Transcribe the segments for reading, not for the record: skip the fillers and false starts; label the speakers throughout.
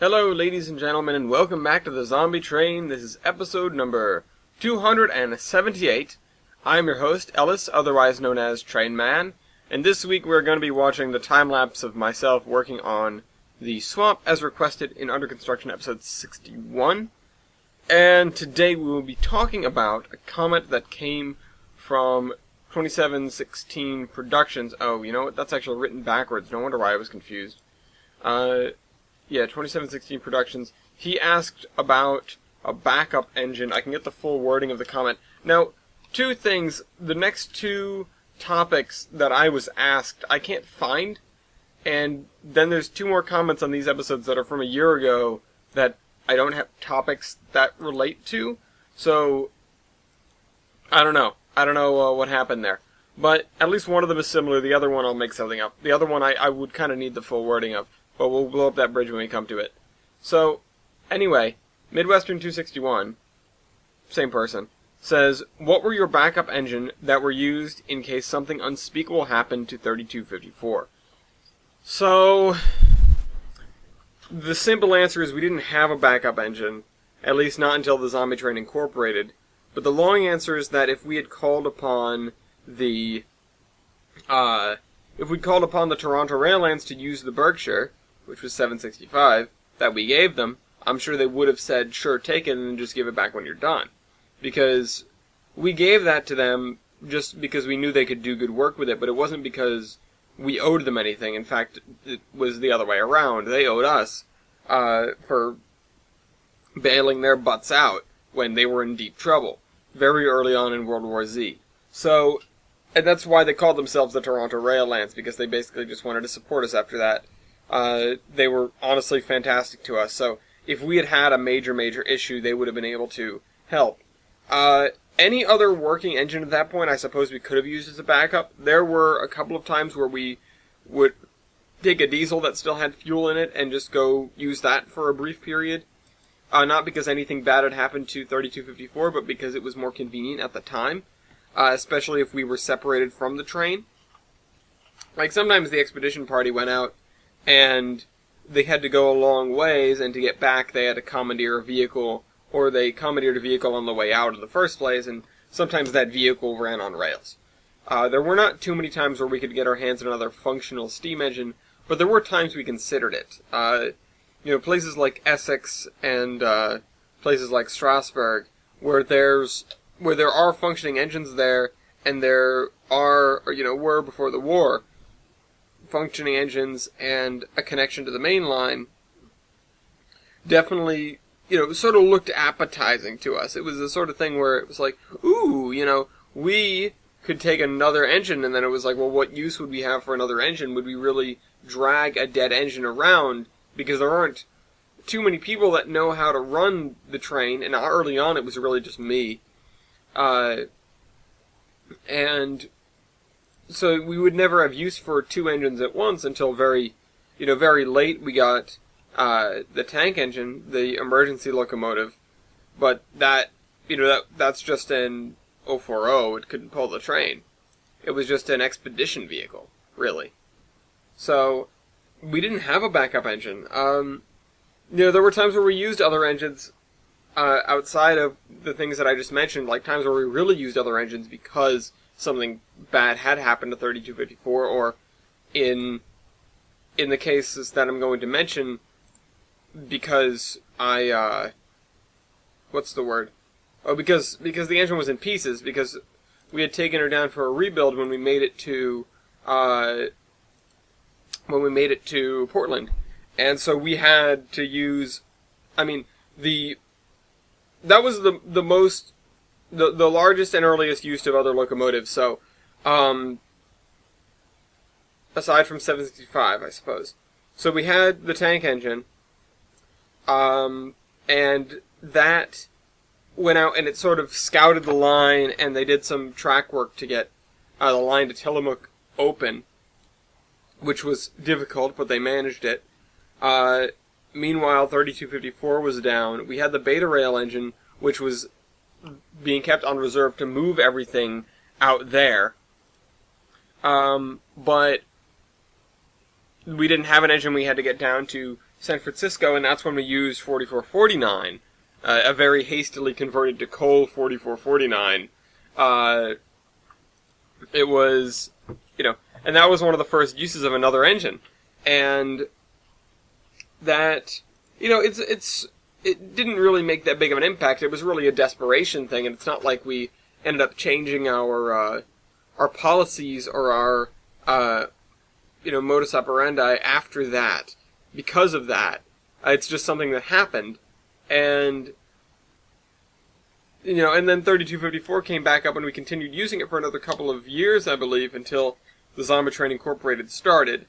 Speaker 1: Hello, ladies and gentlemen, and welcome back to the Zombie Train. This is episode number 278. I'm your host, Ellis, otherwise known as Train Man, and this week we're going to be watching the time-lapse of myself working on the swamp as requested in Under Construction episode 61. And today we will be talking about a comment that came from 2716 Productions. Oh, you know what? That's actually written backwards. No wonder why I was confused. 2716 Productions. He asked about a backup engine. I can get the full wording of the comment. Now, two things. The next two topics that I was asked, I can't find. And then there's two more comments on these episodes that are from a year ago that I don't have topics that relate to. So, I don't know. I don't know what happened there. But at least one of them is similar. The other one I'll make something up. The other one I would kind of need the full wording of. But we'll blow up that bridge when we come to it. So, anyway, Midwestern 261, same person, says, what were your backup engine that were used in case something unspeakable happened to 3254? So, the simple answer is we didn't have a backup engine, at least not until the Zombie Train Incorporated. But the long answer is that if we had called upon the Toronto Raillands to use the Berkshire, which was 765, that we gave them, I'm sure they would have said, sure, take it, and then just give it back when you're done. Because we gave that to them just because we knew they could do good work with it, but it wasn't because we owed them anything. In fact, it was the other way around. They owed us for bailing their butts out when they were in deep trouble, very early on in World War Z. So, and that's why they called themselves the Toronto Raillands, because they basically just wanted to support us after that. They were honestly fantastic to us, so if we had had a major issue, they would have been able to help. Any other working engine at that point, I suppose we could have used as a backup. There were a couple of times where we would take a diesel that still had fuel in it and just go use that for a brief period. Not because anything bad had happened to 3254, but because it was more convenient at the time. Especially if we were separated from the train. Like, sometimes the expedition party went out, and they had to go a long ways, and to get back they had to commandeer a vehicle, or they commandeered a vehicle on the way out in the first place, and sometimes that vehicle ran on rails. There were not too many times where we could get our hands on another functional steam engine, but there were times we considered it. Places like Essex and places like Strasbourg, where there are functioning engines there, and there are, were before the war, functioning engines and a connection to the main line, definitely, sort of looked appetizing to us. It was the sort of thing where it was like, ooh, we could take another engine, and then it was like, well, what use would we have for another engine? Would we really drag a dead engine around? Because there aren't too many people that know how to run the train, and early on it was really just me. And so we would never have use for two engines at once until very late we got the tank engine, the emergency locomotive, but that's just an 040. It couldn't pull the train. It was just an expedition vehicle, really. So we didn't have a backup engine. There were times where we used other engines outside of the things that I just mentioned, like times where we really used other engines because something bad had happened to 3254, or in the cases that I'm going to mention, because what's the word? Oh, because the engine was in pieces, because we had taken her down for a rebuild when we made it to Portland, and so we had to use, that was the largest and earliest use of other locomotives, so, aside from 765, I suppose. So we had the tank engine, and that went out and it sort of scouted the line, and they did some track work to get the line to Tillamook open, which was difficult, but they managed it. Meanwhile, 3254 was down. We had the Beta Rail engine, which was being kept on reserve to move everything out there. But we didn't have an engine. We had to get down to San Francisco, and that's when we used 4449, a very hastily converted to coal 4449. It was, and that was one of the first uses of another engine, and that, it didn't really make that big of an impact. It was really a desperation thing, and it's not like we ended up changing our policies or our modus operandi after that because of that. It's just something that happened, and and then 3254 came back up, and we continued using it for another couple of years, I believe, until the Zombie Incorporated started.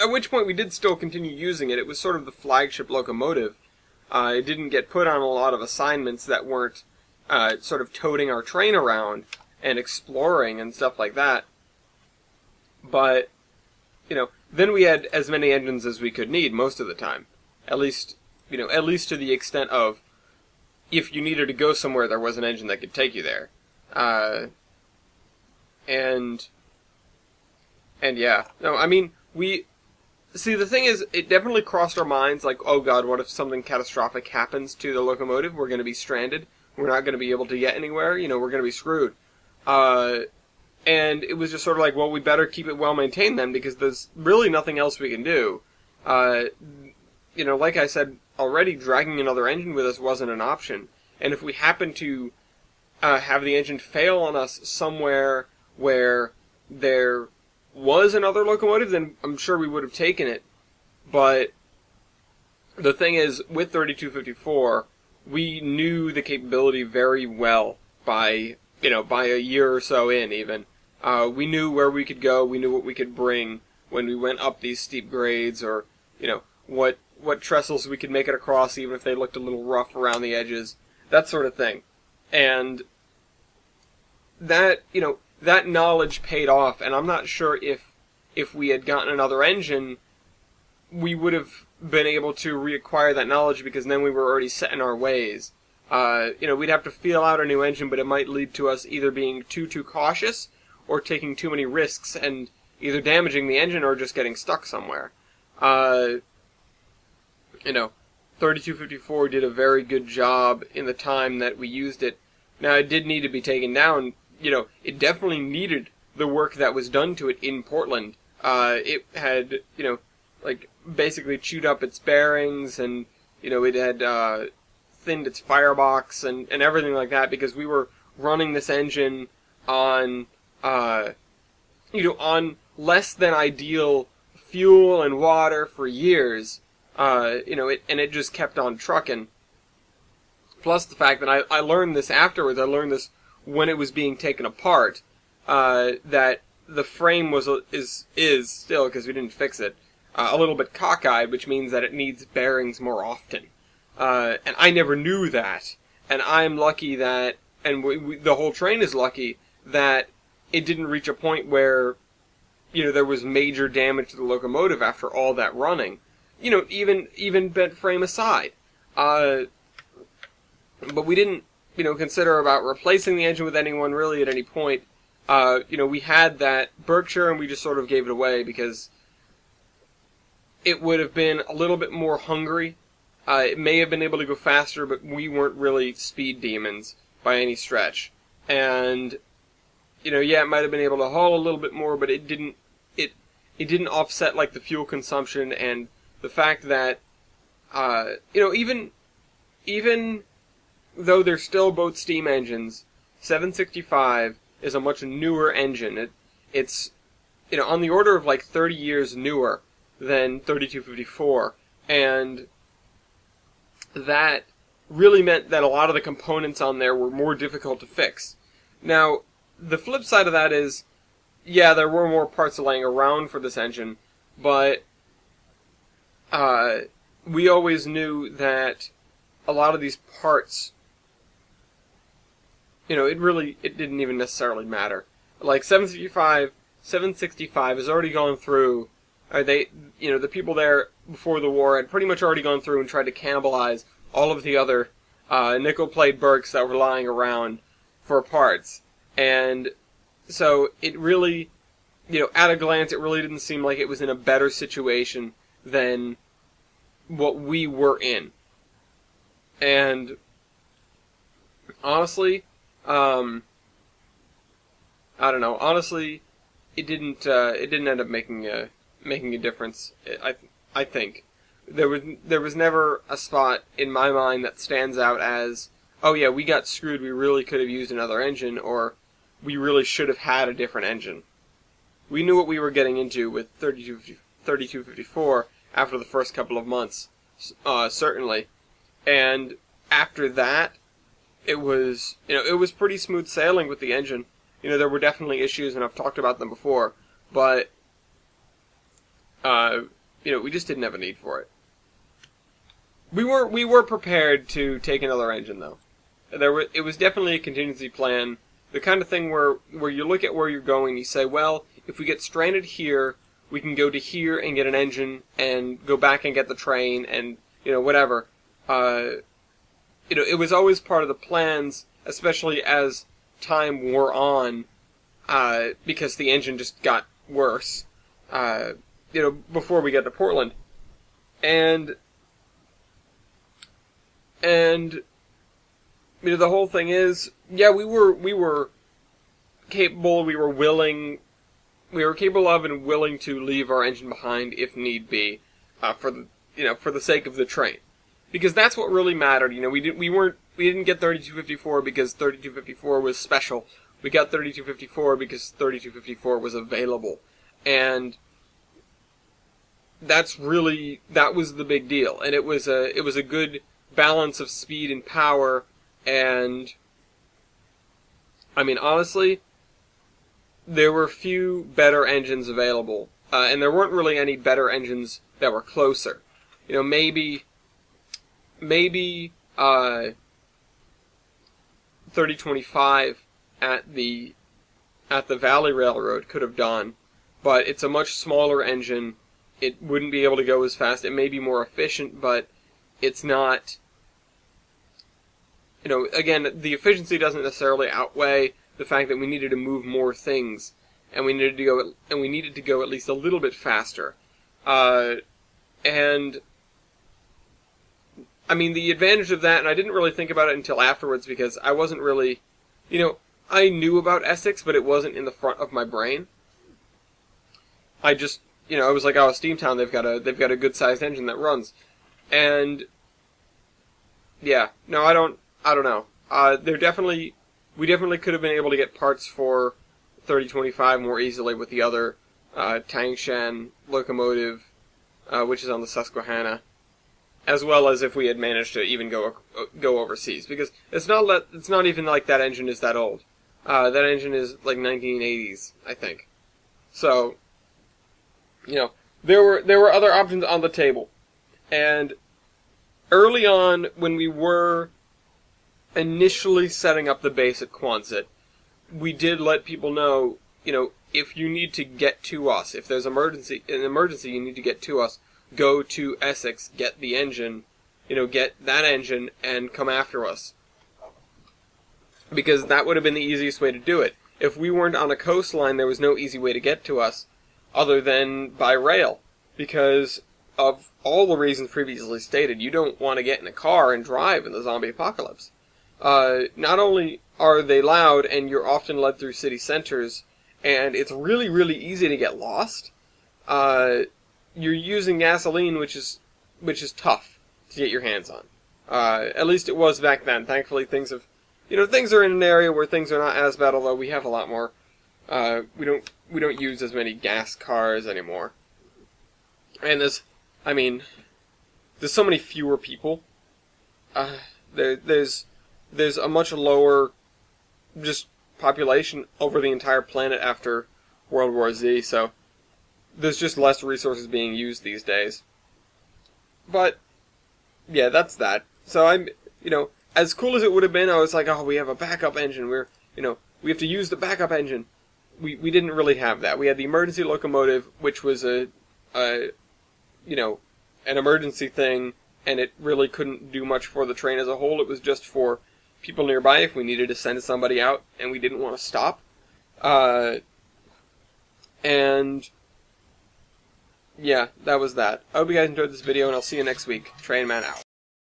Speaker 1: At which point we did still continue using it. It was sort of the flagship locomotive. It didn't get put on a lot of assignments that weren't sort of toting our train around and exploring and stuff like that. But, then we had as many engines as we could need most of the time. At least to the extent of, if you needed to go somewhere, there was an engine that could take you there. And yeah. No, I mean, the thing is, it definitely crossed our minds, like, oh god, what if something catastrophic happens to the locomotive? We're going to be stranded. We're not going to be able to get anywhere. We're going to be screwed. And it was just sort of like, well, we better keep it well maintained then, because there's really nothing else we can do. Like I said already, dragging another engine with us wasn't an option. And if we happen to have the engine fail on us somewhere where there was another locomotive, then I'm sure we would have taken it. But the thing is, with 3254, we knew the capability very well by a year or so in, even. We knew where we could go, we knew what we could bring when we went up these steep grades, or, what trestles we could make it across, even if they looked a little rough around the edges, that sort of thing. And that, that knowledge paid off, and I'm not sure if we had gotten another engine, we would have been able to reacquire that knowledge, because then we were already set in our ways. We'd have to feel out a new engine, but it might lead to us either being too cautious, or taking too many risks, and either damaging the engine or just getting stuck somewhere. 3254 did a very good job in the time that we used it. Now, it did need to be taken down. It definitely needed the work that was done to it in Portland. It had, basically chewed up its bearings, and, it had thinned its firebox and everything like that, because we were running this engine on, on less than ideal fuel and water for years. It just kept on trucking. Plus the fact that I learned this afterwards. I learned this when it was being taken apart, that the frame is still, because we didn't fix it, a little bit cockeyed, which means that it needs bearings more often. And I never knew that. And I'm lucky that, and the whole train is lucky, that it didn't reach a point where, there was major damage to the locomotive after all that running. Even bent frame aside. But we didn't, consider about replacing the engine with anyone really at any point. We had that Berkshire, and we just sort of gave it away because it would have been a little bit more hungry. It may have been able to go faster, but we weren't really speed demons by any stretch. And, it might have been able to haul a little bit more, but it didn't offset, like, the fuel consumption, and the fact that, even though they're still both steam engines, 765 is a much newer engine. It's on the order of like 30 years newer than 3254, and that really meant that a lot of the components on there were more difficult to fix. Now, the flip side of that is, yeah, there were more parts laying around for this engine, but we always knew that a lot of these parts, it didn't even necessarily matter. Like 765 has already gone through, the people there before the war had pretty much already gone through and tried to cannibalize all of the other nickel-plate Berks that were lying around for parts. And so it really, at a glance, it really didn't seem like it was in a better situation than what we were in. And honestly, I don't know. Honestly, it didn't end up making a difference. I think there was never a spot in my mind that stands out as, oh yeah, we got screwed. We really could have used another engine, or we really should have had a different engine. We knew what we were getting into with 3254 after the first couple of months, certainly. And after that, it was pretty smooth sailing with the engine. There were definitely issues, and I've talked about them before, but we just didn't have a need for it. We were prepared to take another engine, though. It was definitely a contingency plan. The kind of thing where you look at where you're going, you say, well, if we get stranded here, we can go to here and get an engine and go back and get the train and, whatever. It was always part of the plans, especially as time wore on, because the engine just got worse, before we got to Portland. And the whole thing is, yeah, we were capable, we were capable of and willing to leave our engine behind if need be, for the sake of the train, because that's what really mattered. We didn't get 3254 because 3254 was special. We got 3254 because 3254 was available, and that was the big deal. And it was a good balance of speed and power. And I mean, honestly, there were few better engines available, and there weren't really any better engines that were closer. Maybe 3025 at the Valley Railroad could have done, but it's a much smaller engine. It wouldn't be able to go as fast. It may be more efficient, but it's not. Again, the efficiency doesn't necessarily outweigh the fact that we needed to move more things, and we needed to go at least a little bit faster. And I mean, the advantage of that, and I didn't really think about it until afterwards because I wasn't really, I knew about Essex, but it wasn't in the front of my brain. I just, I was like, oh, Steamtown, they've got a good sized engine that runs, and yeah, no, I don't know. We definitely could have been able to get parts for 3025 more easily with the other Tangshan locomotive, which is on the Susquehanna, as well as if we had managed to even go overseas, because it's not even like that engine is that old. That engine is like 1980s, I think. So, there were other options on the table, and early on when we were initially setting up the base at Quonset, we did let people know, if you need to get to us, if there's an emergency you need to get to us, go to Essex, get the engine, get that engine and come after us. Because that would have been the easiest way to do it. If we weren't on a coastline, there was no easy way to get to us other than by rail. Because of all the reasons previously stated, you don't want to get in a car and drive in the zombie apocalypse. Not only are they loud and you're often led through city centers, and it's really, really easy to get lost, you're using gasoline, which is tough to get your hands on. At least it was back then. Thankfully, things are in an area where things are not as bad, although we have a lot more, we don't use as many gas cars anymore. And there's so many fewer people. There's a much lower just population over the entire planet after World War Z, so there's just less resources being used these days. But yeah, that's that. So I'm, as cool as it would have been, I was like, oh, we have a backup engine. We have to use the backup engine. We didn't really have that. We had the emergency locomotive, which was an emergency thing, and it really couldn't do much for the train as a whole. It was just for people nearby if we needed to send somebody out and we didn't want to stop. And yeah, that was that. I hope you guys enjoyed this video, and I'll see you next week. Train Man out.